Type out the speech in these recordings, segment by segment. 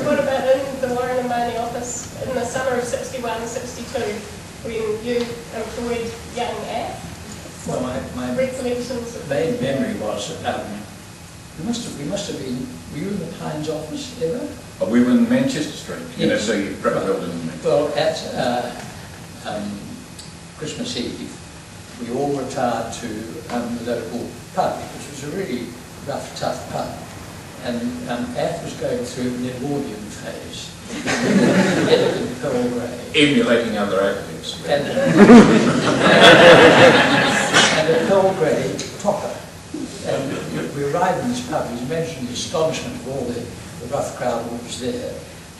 what about in the Warren and Marnie office in the summer of 61 and 62 when you employed young Ath? Well, my recollections of main memory was we must have been. Were you in the Pines office ever? Oh, we were in Manchester Street. You Yes. know, so you brick building. Well, at Christmas Eve, we all retired to the local pub, which was a really rough, tough pub. And Ath was going through an Edwardian phase. Elegant pearl grey. Emulating other actors. And a pearl grey topper. And we arrived in this pub, you mentioned the astonishment of all the rough crowd that was there.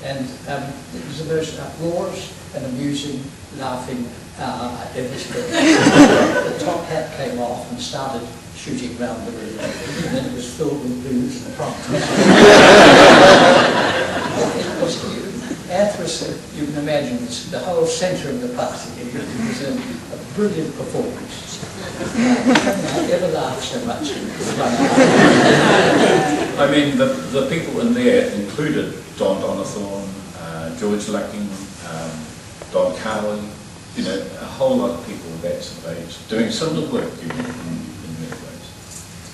And it was the most uproarious and amusing, laughing hour I've ever spent. The top hat came off and started shooting round the room, and then it was filled with booze and prompters. Ath was, you can imagine, the whole centre of the party. It was a brilliant performance. I never laughed so much in one hour. I mean, the people in there included Don Donathorne, George Lucking, Don Carlin, you know, a whole lot of people of that sort of age doing similar work in many ways.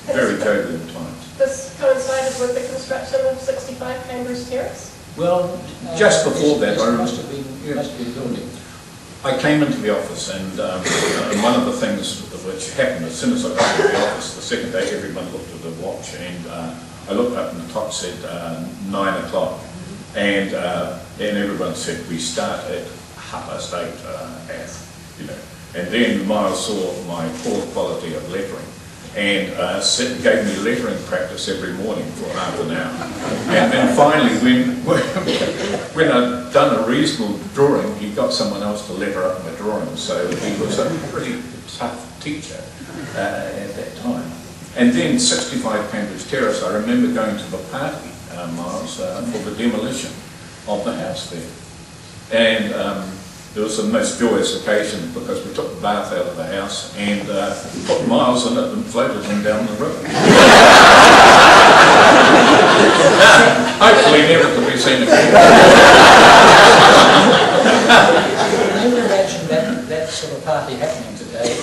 Very jovial times. This coincided with the construction of 65 Cambridge Terrace? Well, just before that, I must have been building. I came into the office, and one of the things which happened as soon as I got into the office, the second day, everyone looked at the watch, and I looked up and the clock said 9 o'clock, and everyone said we start at 8:30, you know. And then Miles saw my poor quality of lettering, and gave me lettering practice every morning for half an hour. And then finally, when I'd done a reasonable drawing, he got someone else to letter up my drawing. So he was a pretty tough teacher at that time. And then 65 Cambridge Terrace, I remember going to the party, Miles, for the demolition of the house there. And it was the most joyous occasion because we took the bath out of the house and put Miles in it and floated him down the river. Hopefully never to be seen again. Can you imagine that sort of party happening today?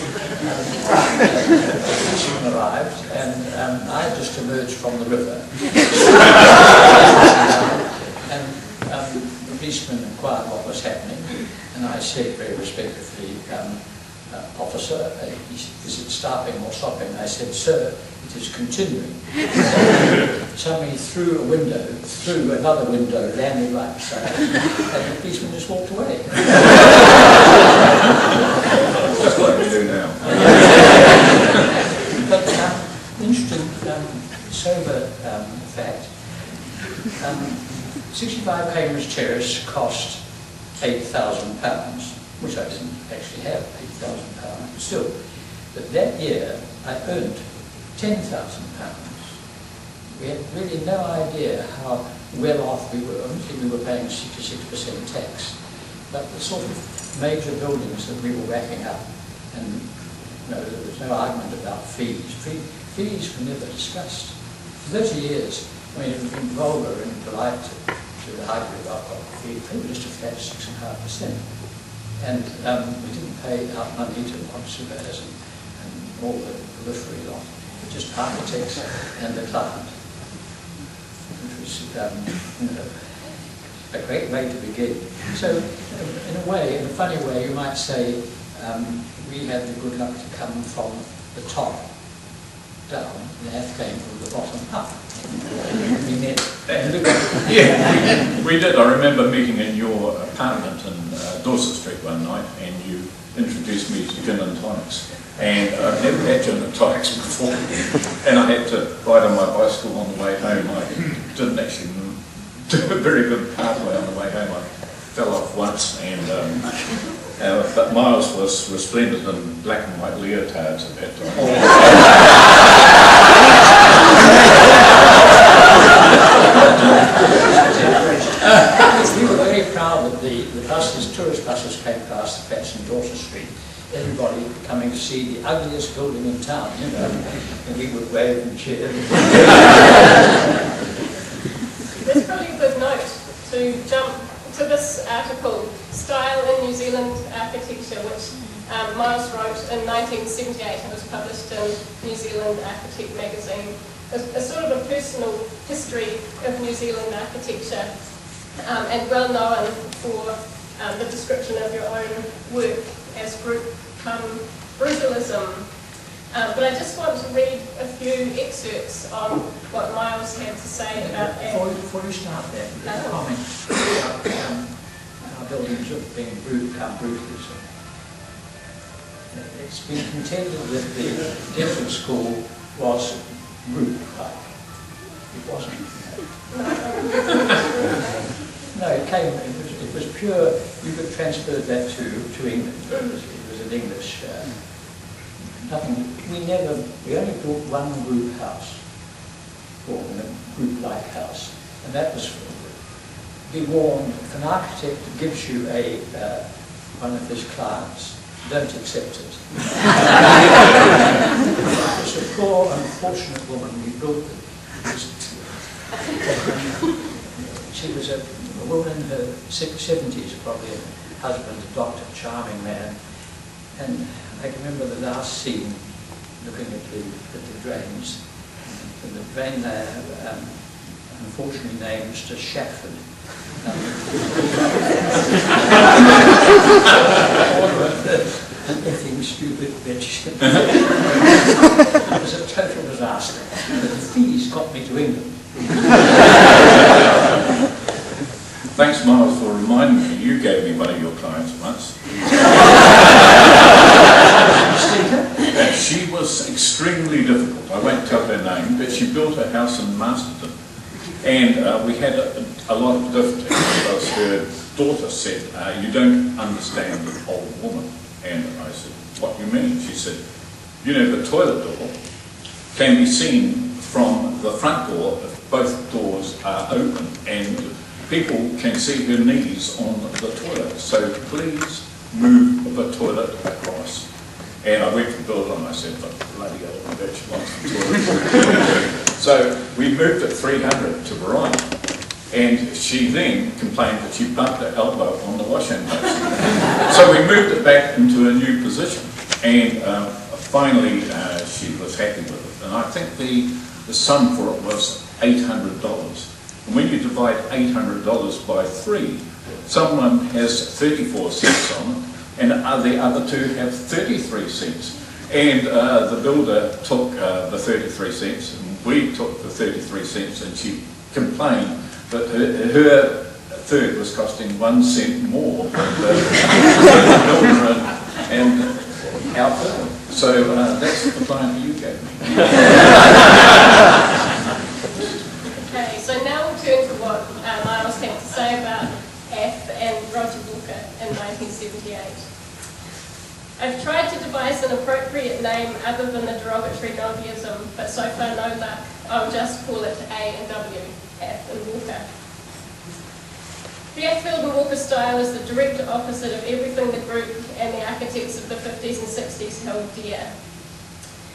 The policeman arrived and I had just emerged from the river. And the policeman inquired what was happening. And I said very respectfully, officer, is it stopping or stopping? I said, sir, it is continuing. Somebody through a window, through another window, landing right beside us, and the policeman just walked away. Just like we do now. But interesting, sober fact, 65 Cambridge Terrace cost £8,000, which I didn't actually have, £8,000 still. But that year I earned £10,000. We had really no idea how well off we were. Obviously we were paying 66% tax. But the sort of major buildings that we were racking up, and there was no argument about fees. Fees were never discussed. For 30 years, I mean, it would have been vulgar and polite to argue about what the fee was just a flat 6.5%. And we didn't pay out money to surveyors and all the periphery lot, just architects and the client. Which was a great way to begin. So, in a way, in a funny way, you might say we had the good luck to come from the top down, and Ath came from the bottom up. Yeah, we did. I remember meeting in your apartment in Dorset Street one night, and you introduced me to gin and tonics. And I've never had gin and tonics before, and I had to ride on my bicycle on the way home. I didn't actually do a very good pathway on the way home. I fell off once, and but Miles was resplendent in black and white leotards at that time. We were very proud that the buses, tourist buses, came past the flats in Dorset Street. Everybody coming to see the ugliest building in town, you know, and we would wave and cheer. That's probably a good note to jump to this article, Style in New Zealand Architecture, which Miles wrote in 1978. It was published in New Zealand Architect magazine. A sort of a personal history of New Zealand architecture, and well known for the description of your own work as group brutalism. But I just want to read a few excerpts on what Miles had to say about that. Before you start that, a comment about our buildings of being brutalism. It's been contended that the dental school was group-like. It wasn't. No, it was pure. You could transfer that to England. It was an English. Nothing. We only built one group house, or a group-like house, and that was. Be warned, if an architect gives you one of his clients, don't accept it. It was a poor, unfortunate woman we built it. She was a woman in her 70s, probably, a husband, a doctor, charming man. And I can remember the last scene, looking at the drains. And the drain there, unfortunately named Mr. Shackford. Effing stupid bitch. It was a total disaster. But the fees got me to England. Thanks, Miles, for reminding me. You gave me one of your clients once. She was extremely difficult. I won't tell her name, but she built a house in Masterton. And we had a lot of difficulty because her daughter said, you don't understand an old woman. And I said, what do you mean? She said, you know, the toilet door can be seen from the front door if both doors are open, and people can see her knees on the toilet. So please move the toilet across. And I went to the builder and I said, but bloody old bitch wants the toilet. So we moved it 300 to Verona. And she then complained that she bumped her elbow on the washing basin. So we moved it back into a new position. And finally she was happy with it. And I think the sum for it was $800. And when you divide $800 by 3, someone has 34 cents on it, and the other two have 33 cents. And the builder took the 33 cents, and we took the 33 cents, and she complained that her third was costing 1 cent more than the builder and our firm. So that's the client you gave me. Okay, so now we'll turn to what Miles had to say about Ath and Roger Walker in 1978. I've tried to devise an appropriate name other than the derogatory noviism, but so far no luck. I'll just call it A and W, Ath and Walker. The Athfield and Walker style is the direct opposite of everything the group and the architects of the 50s and 60s held dear.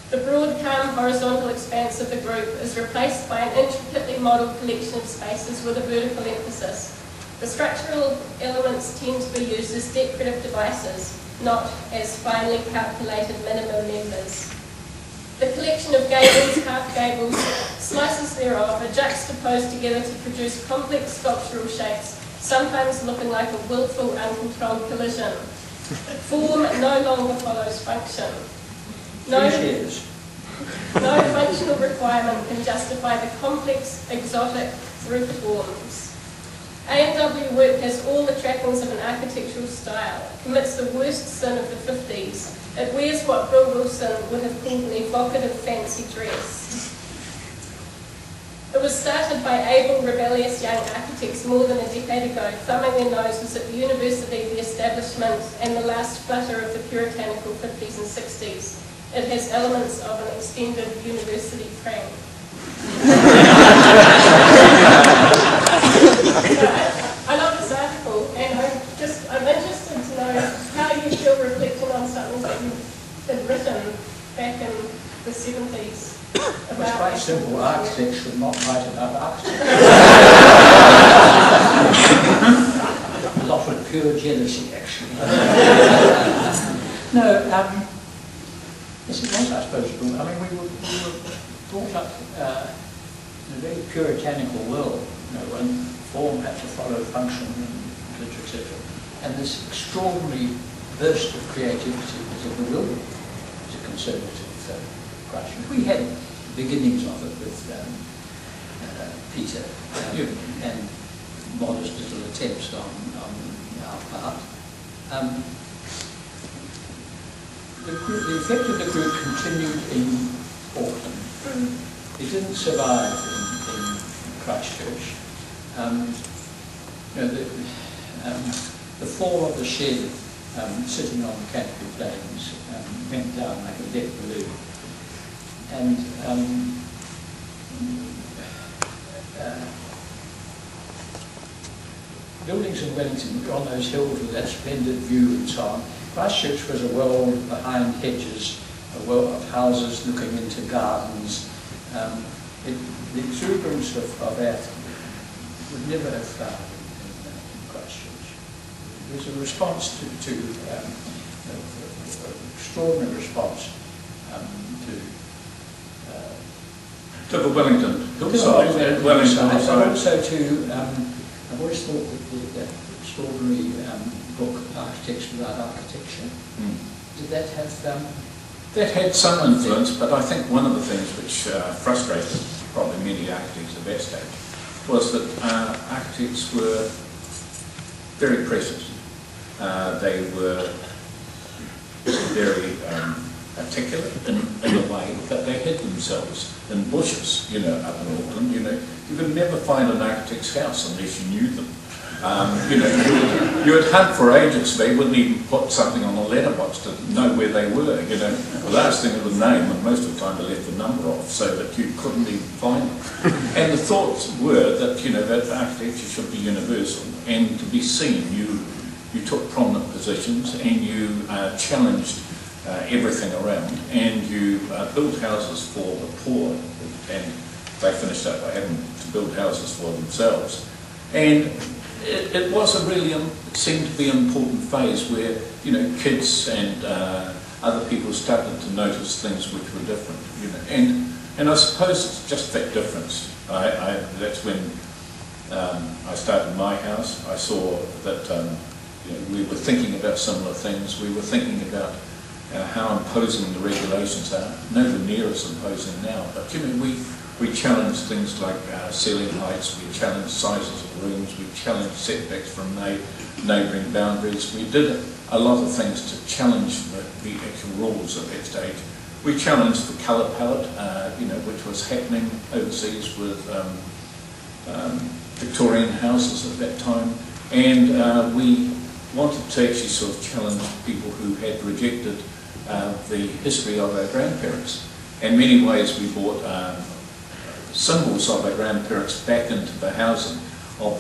The broad, calm, horizontal expanse of the group is replaced by an intricately modelled collection of spaces with a vertical emphasis. The structural elements tend to be used as decorative devices, not as finely calculated minimum members. The collection of gables, half gables, slices thereof are juxtaposed together to produce complex sculptural shapes, sometimes looking like a willful, uncontrolled collision. Form no longer follows function. No functional requirement can justify the complex, exotic roof forms. A&W work has all the trappings of an architectural style. It commits the worst sin of the 50s. It wears what Bill Wilson would have called an evocative fancy dress. It was started by able, rebellious young architects more than a decade ago, thumbing their noses at the university, the establishment, and the last flutter of the puritanical 50s and 60s. It has elements of an extended university prank. I love this article, and I'm interested to know how you feel reflecting on something that you had written back in the 70s. It's quite simple. Architects should not write about architecture. A lot of pure jealousy, actually. No, yes, it was, I suppose. I mean, we were brought up in a very puritanical world, you know, when form had to follow function, and etc., etc. And this extraordinary burst of creativity was a bewildering as a conservative Christchurch. We had beginnings of it with Peter and modest little attempts on our part. The effect of the group continued in Auckland. It didn't survive in Christchurch. You know, the fall of the shed sitting on the Canterbury Plains went down like a lead balloon. And buildings in Wellington on those hills with that splendid view and so on. Christchurch was a world behind hedges, a world of houses looking into gardens. The exuberance of Athfield would never have found in Christchurch. It was a response to an extraordinary response to the Wellington hillside. And also to, I've always thought that extraordinary book, Architects Without Architecture, did that have... That had some influence, but I think one of the things which frustrated probably many architects at that stage was that architects were very precious. They were very articulate in a way that they hid themselves in bushes, you know, up in Auckland. You know, you could never find an architect's house unless you knew them. You know, you would hunt for ages. They wouldn't even put something on a letterbox to know where they were. You know, the last thing was the name, and most of the time they left the number off so that you couldn't even find them. And the thoughts were that, you know, that architecture should be universal and to be seen. You took prominent positions and you challenged everything around, and you built houses for the poor, and they finished up by having to build houses for themselves. And it was a really, seemed to be an important phase where, you know, kids and other people started to notice things which were different, you know. And I suppose it's just that difference. That's when I started my house. I saw that you know, we were thinking about similar things. We were thinking about how imposing the regulations are, nowhere near as imposing now. But you know, we challenged things like ceiling heights, we challenged sizes of rooms, we challenged setbacks from neighbouring boundaries. We did a lot of things to challenge the actual rules at that stage. We challenged the colour palette, you know, which was happening overseas with Victorian houses at that time, and we wanted to actually sort of challenge people who had rejected the history of our grandparents. In many ways we brought symbols of our grandparents back into the housing of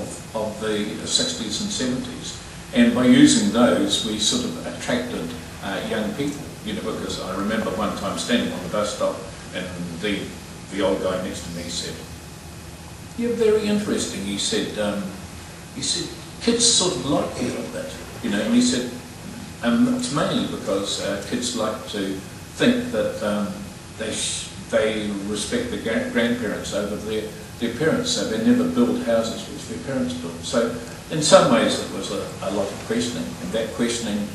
the 60s and 70s. And by using those, we sort of attracted young people, you know, because I remember one time standing on the bus stop and the old guy next to me said, "You're very interesting," he said, "kids sort of like you like that," you know, and he said, it's mainly because kids like to think that they respect their grandparents over their parents, so they never build houses which their parents built. So in some ways it was a lot of questioning, and that questioning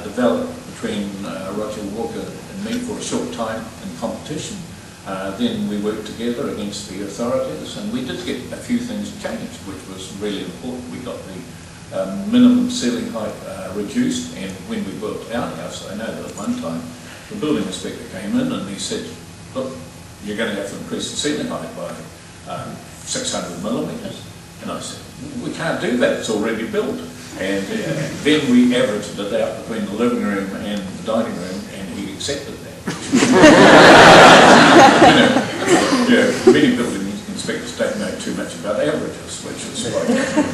developed between Roger Walker and me for a short time in competition. Then we worked together against the authorities, and we did get a few things changed, which was really important. We got the minimum ceiling height reduced, and when we built our house, I know that at one time the building inspector came in and he said, "Look, you're going to have to increase the ceiling height by 600 millimetres." And I said, "We can't do that, it's already built." And then we averaged it out between the living room and the dining room, and he accepted that. You know, many building inspectors don't know too much about averages, which is quite important.